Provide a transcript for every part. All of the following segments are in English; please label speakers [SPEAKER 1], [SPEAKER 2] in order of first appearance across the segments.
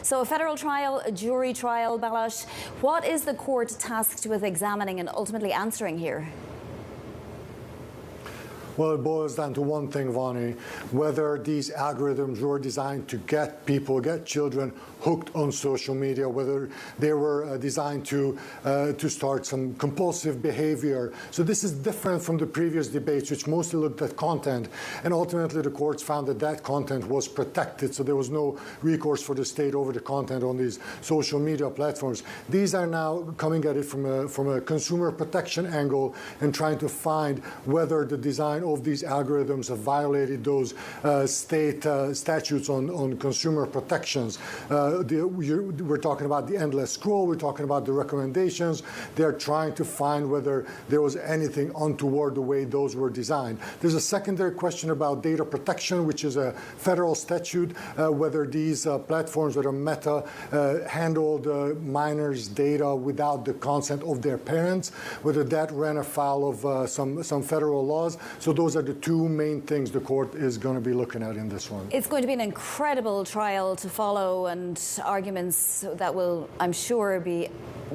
[SPEAKER 1] So a federal trial, a jury trial, Balazs. What is the court tasked with examining and ultimately answering here?
[SPEAKER 2] Well, it boils down to one thing, Vonnie, whether these algorithms were designed to get people, get children hooked on social media, whether they were designed to start some compulsive behavior. So this is different from the previous debates, which mostly looked at content. And ultimately, the courts found that that content was protected, so there was no recourse for the state over the content on these social media platforms. These are now coming at it from a consumer protection angle and trying to find whether the design of these algorithms have violated those state statutes on consumer protections. We're talking about the endless scroll. We're talking about the recommendations. They're trying to find whether there was anything untoward the way those were designed. There's a secondary question about data protection, which is a federal statute, whether these platforms, whether Meta handled minors' data without the consent of their parents, whether that ran afoul of some federal laws. So those are the two main things the court is going to be looking at in this one.
[SPEAKER 1] It's going to be an incredible trial to follow, and arguments that will, I'm sure, be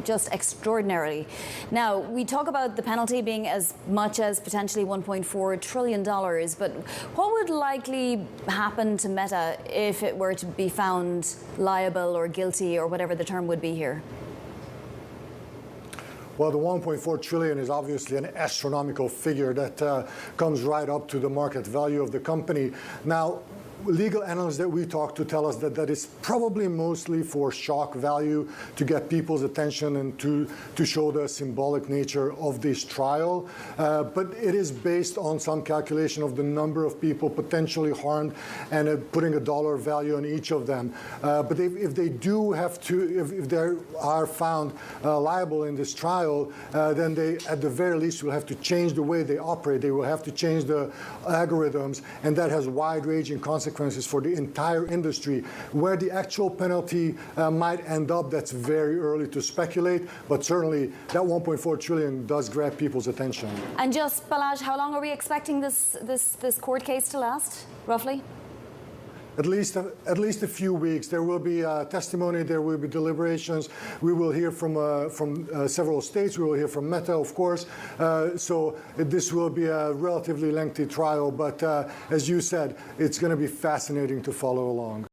[SPEAKER 1] just extraordinary. Now, we talk about the penalty being as much as potentially $1.4 trillion, but what would likely happen to Meta if it were to be found liable or guilty, or whatever the term would be here?
[SPEAKER 2] Well, the $1.4 trillion is obviously an astronomical figure that comes right up to the market value of the company. Now, legal analysts that we talk to tell us that that is probably mostly for shock value, to get people's attention and to show the symbolic nature of this trial. But it is based on some calculation of the number of people potentially harmed and putting a dollar value on each of them. But if they do have to, if they are found liable in this trial, then they, at the very least, will have to change the way they operate. They will have to change the algorithms, and that has wide-ranging consequences for the entire industry. Where the actual penalty might end up, that's very early to speculate, but certainly that $1.4 trillion does grab people's attention.
[SPEAKER 1] And just, Balazs, how long are we expecting this court case to last, roughly?
[SPEAKER 2] At least a few weeks. There will be testimony. There will be deliberations. We will hear from several states. We will hear from Meta, of course. So this will be a relatively lengthy trial. But as you said, it's going to be fascinating to follow along.